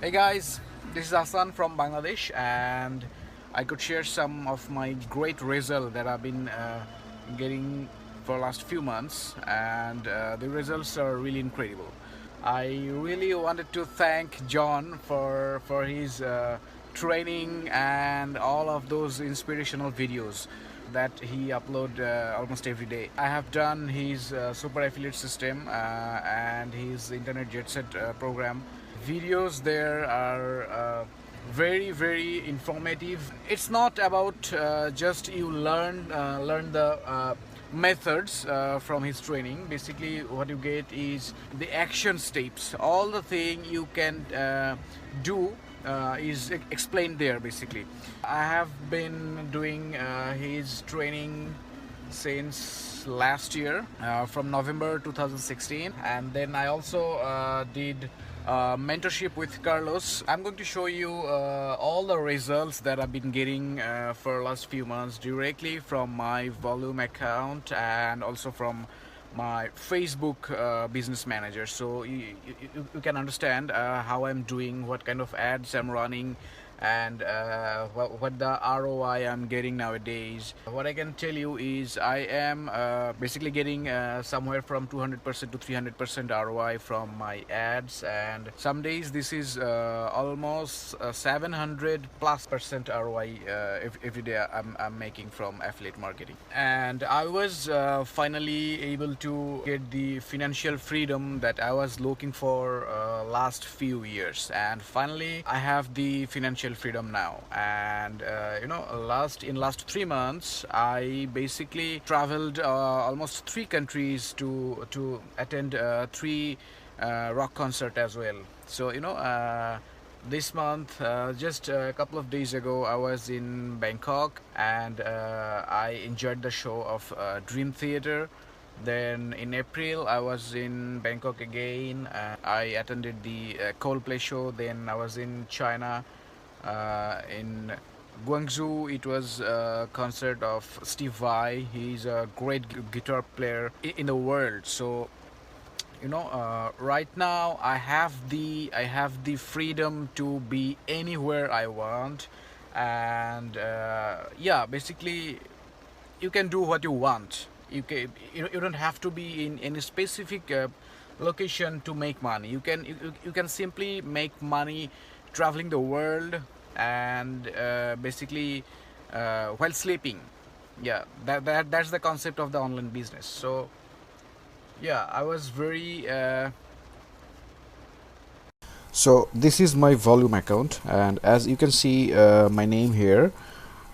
Hey guys, this is Hassan from Bangladesh, and I could share some of my great results that I've been getting for last few months, and the results are really incredible. I really wanted to thank John for his training and all of those inspirational videos that he upload almost every day. I have done his super affiliate system and his internet jet set program. Videos there are very informative. It's not about just you learn the methods from his training. Basically what you get is the action steps, all the thing you can do is explained there. Basically I have been doing his training since last year, from November 2016, and then I also did mentorship with Carlos. I'm going to show you all the results that I've been getting for last few months directly from my Volume account and also from my Facebook business manager, so you can understand how I'm doing, what kind of ads I'm running, and what the ROI I'm getting nowadays. What I can tell you is I am basically getting somewhere from 200% to 300% ROI from my ads, and some days this is almost 700 plus percent ROI every day I'm making from affiliate marketing. And I was finally able to get the financial freedom that I was looking for last few years, and finally I have the financial freedom now. And last 3 months I basically traveled almost 3 countries to attend 3 rock concert as well. So this month, just a couple of days ago, I was in Bangkok, and I enjoyed the show of Dream Theater. Then in April I was in Bangkok again. I attended the Coldplay show. Then I was in China, in Guangzhou. It was a concert of Steve Vai. He's a great guitar player in the world. So right now I have the freedom to be anywhere I want, and yeah, basically you can do what you want. You don't have to be in any specific location to make money. You can simply make money traveling the world, and basically while sleeping. Yeah, that's the concept of the online business. So yeah, I was very so this is my Volume account, and as you can see my name here.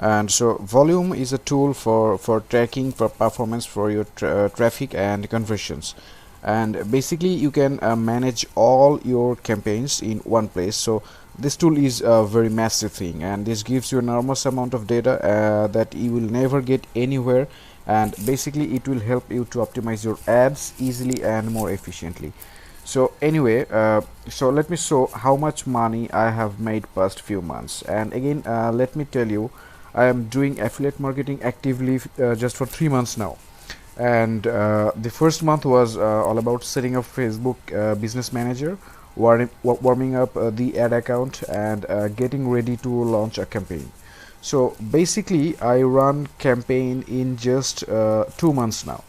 And so Volume is a tool for tracking for performance for your traffic and conversions, and basically you can manage all your campaigns in one place. So this tool is a very massive thing, and this gives you enormous amount of data that you will never get anywhere, and basically it will help you to optimize your ads easily and more efficiently. So anyway, so let me show how much money I have made past few months. And again, let me tell you, I am doing affiliate marketing actively just for 3 months now. And the first month was all about setting up Facebook business manager, warming up the ad account, and getting ready to launch a campaign. So basically I run campaign in just 2 months now.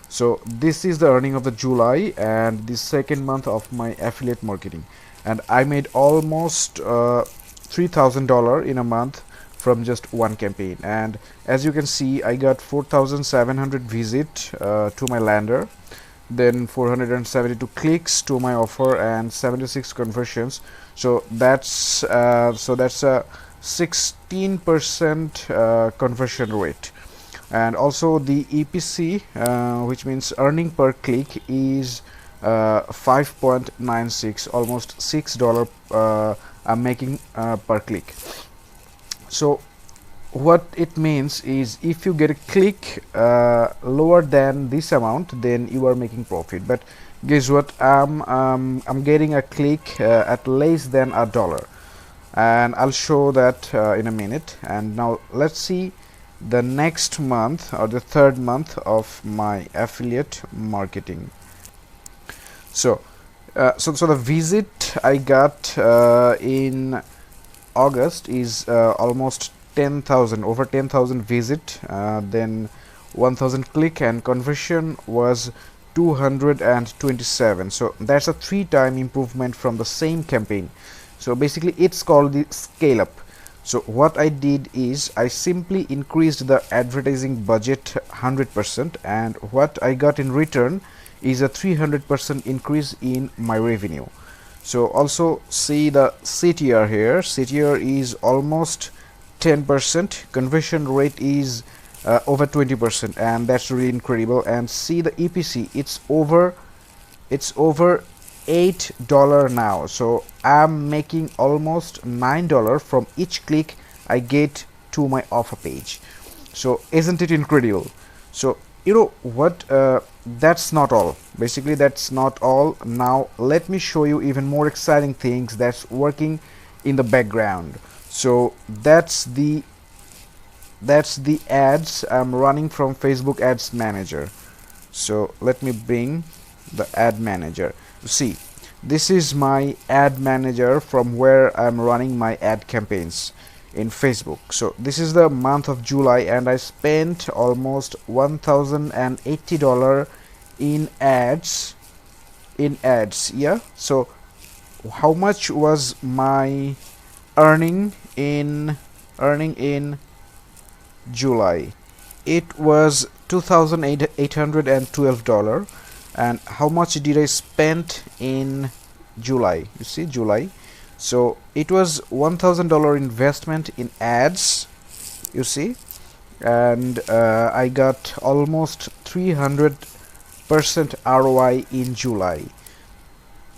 So this is the earning of the July and the second month of my affiliate marketing, and I made almost $3,000 in a month from just one campaign. And as you can see, I got 4,700 visit to my lander, then 472 clicks to my offer, and 76 conversions. So that's a 16% conversion rate. And also the EPC, which means earning per click, is 5.96, almost $6 I'm making per click. So what it means is if you get a click lower than this amount, then you are making profit. But guess what, I'm getting a click at less than $1, and I'll show that in a minute. And now let's see the next month, or the third month of my affiliate marketing. So So the visit I got in August is almost 10,000, over 10,000 visit, then 1,000 click, and conversion was 227. So that's a 3-time improvement from the same campaign. So basically it's called the scale up. So what I did is I simply increased the advertising budget 100%, and what I got in return is a 300% increase in my revenue. So also see the CTR here. CTR is almost 10%, conversion rate is over 20%, and that's really incredible. And see the EPC, it's over $8 now. So I'm making almost $9 from each click I get to my offer page. So isn't it incredible? So you know what, that's not all. Basically that's not all. Now let me show you even more exciting things that's working in the background. So that's the ads I'm running from Facebook Ads Manager. So let me bring the ad manager. See, this is my ad manager from where I'm running my ad campaigns in Facebook. So this is the month of July, and I spent almost $1,080 in ads. Yeah. So how much was my earning in July? It was $2,812. And how much did I spend in July? You see, July. So it was $1,000 investment in ads, you see, and I got almost 300% ROI in July.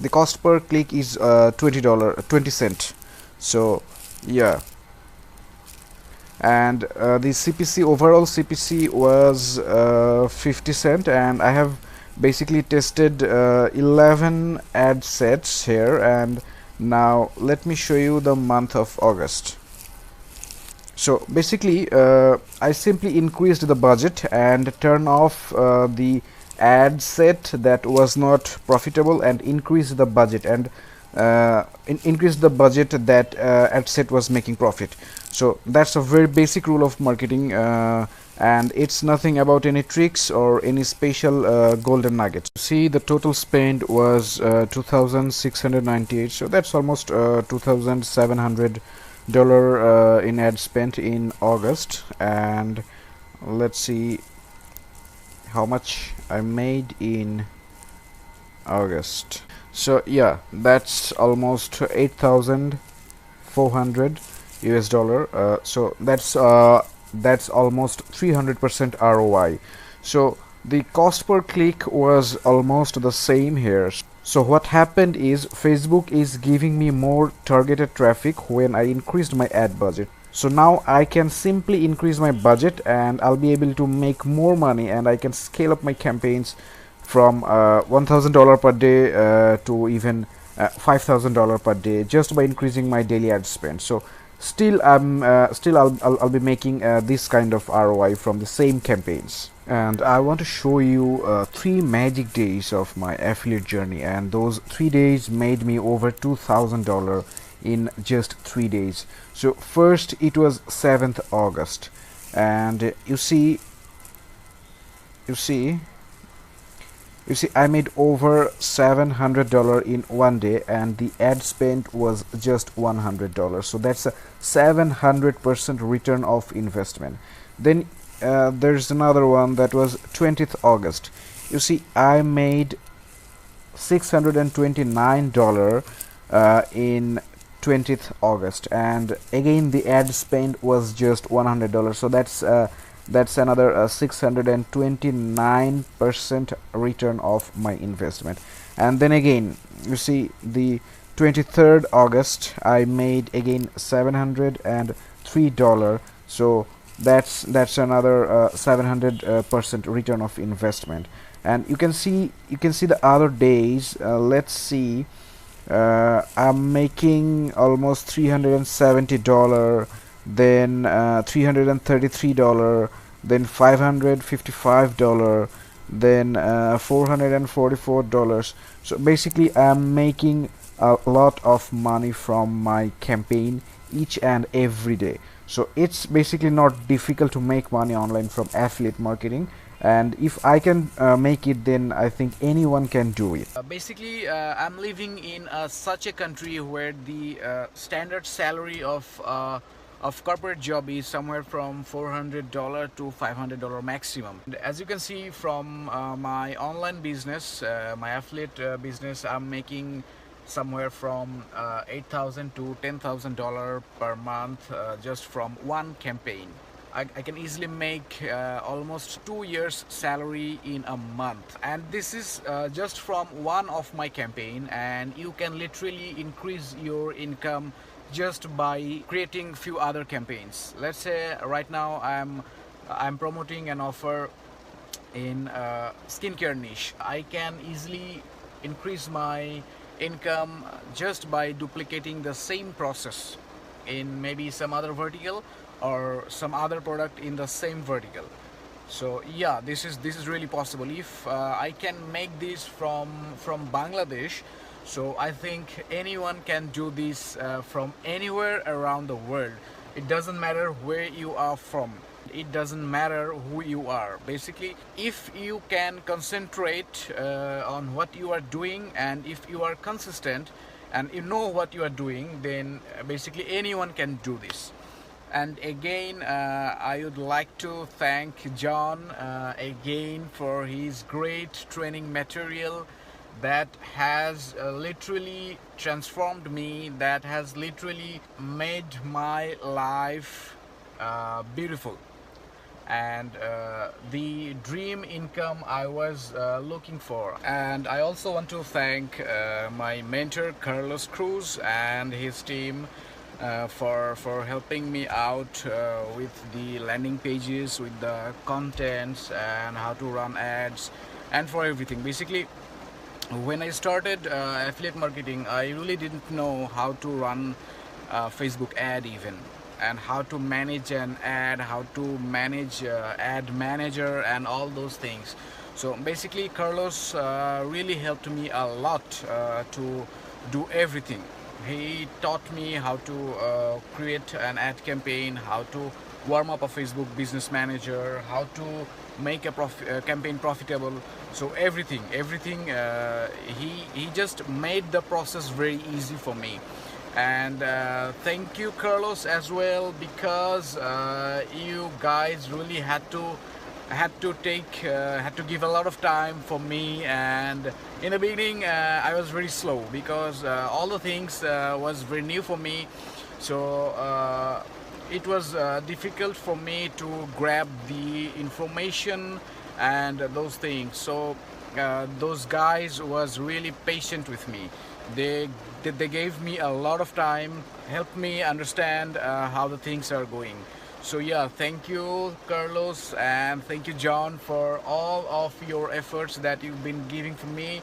The cost per click is $20. So yeah, and the CPC, overall CPC was 50 cent, and I have basically tested 11 ad sets here. And now let me show you the month of August. So basically I simply increased the budget and turn off the ad set that was not profitable, and increase the budget, and increase the budget that ad set was making profit. So that's a very basic rule of marketing, and it's nothing about any tricks or any special golden nuggets. See, the total spend was $2,698, so that's almost $2,700 in ad spent in August. And let's see how much I made in August. So yeah, that's almost 8,400 US dollar. So that's almost 300% ROI. So the cost per click was almost the same here. So what happened is Facebook is giving me more targeted traffic when I increased my ad budget. So now I can simply increase my budget, and I'll be able to make more money, and I can scale up my campaigns from $1,000 per day to even $5,000 per day, just by increasing my daily ad spend. So still I'll be making this kind of ROI from the same campaigns. And I want to show you 3 magic days of my affiliate journey, and those 3 days made me over $2,000 in just 3 days. So first, it was 7th August, and you see I made over $700 in one day, and the ad spend was just $100. So that's a 700% return of investment. Then there's another one that was 20th August. You see, I made $629 in 20th August, and again the ad spend was just $100. So that's another 629% return of my investment. And then again, you see, the 23rd August I made again $703. So that's another 700% return of investment. And you can see the other days. Let's see, I'm making almost $370, then $333, then $555, then $444. So basically I'm making a lot of money from my campaign each and every day. So it's basically not difficult to make money online from affiliate marketing, and if I can make it, then I think anyone can do it. I'm living in such a country where the standard salary of corporate job is somewhere from $400 to $500 maximum. And as you can see from my online business, my affiliate business, I'm making somewhere from $8,000 to $10,000 per month just from one campaign. I can easily make almost 2 years salary in a month, and this is just from one of my campaign, and you can literally increase your income just by creating few other campaigns. Let's say right now I'm promoting an offer in skincare niche. I can easily increase my income just by duplicating the same process in maybe some other vertical or some other product in the same vertical. So yeah, this is really possible. If I can make this from Bangladesh, so I think anyone can do this from anywhere around the world. It doesn't matter where you are from. It doesn't matter who you are. Basically, if you can concentrate on what you are doing, and if you are consistent and you know what you are doing, then basically anyone can do this. And again, I would like to thank John again for his great training material that has literally transformed me, that has literally made my life beautiful, and the dream income I was looking for. And I also want to thank my mentor Carlos Cruz and his team for helping me out with the landing pages, with the contents, and how to run ads, and for everything. Basically, when I started affiliate marketing, I really didn't know how to run Facebook ad even, and how to manage an ad, how to manage ad manager, and all those things. So basically Carlos really helped me a lot to do everything. He taught me how to create an ad campaign, how to warm up a Facebook business manager, how to make a campaign profitable. So everything he just made the process very easy for me. And thank you Carlos as well, because you guys really had to give a lot of time for me. And in the beginning I was very slow, because all the things was very new for me. So it was difficult for me to grab the information and those things. So those guys was really patient with me. They gave me a lot of time, helped me understand how the things are going. So yeah, thank you Carlos, and thank you John for all of your efforts that you've been giving for me.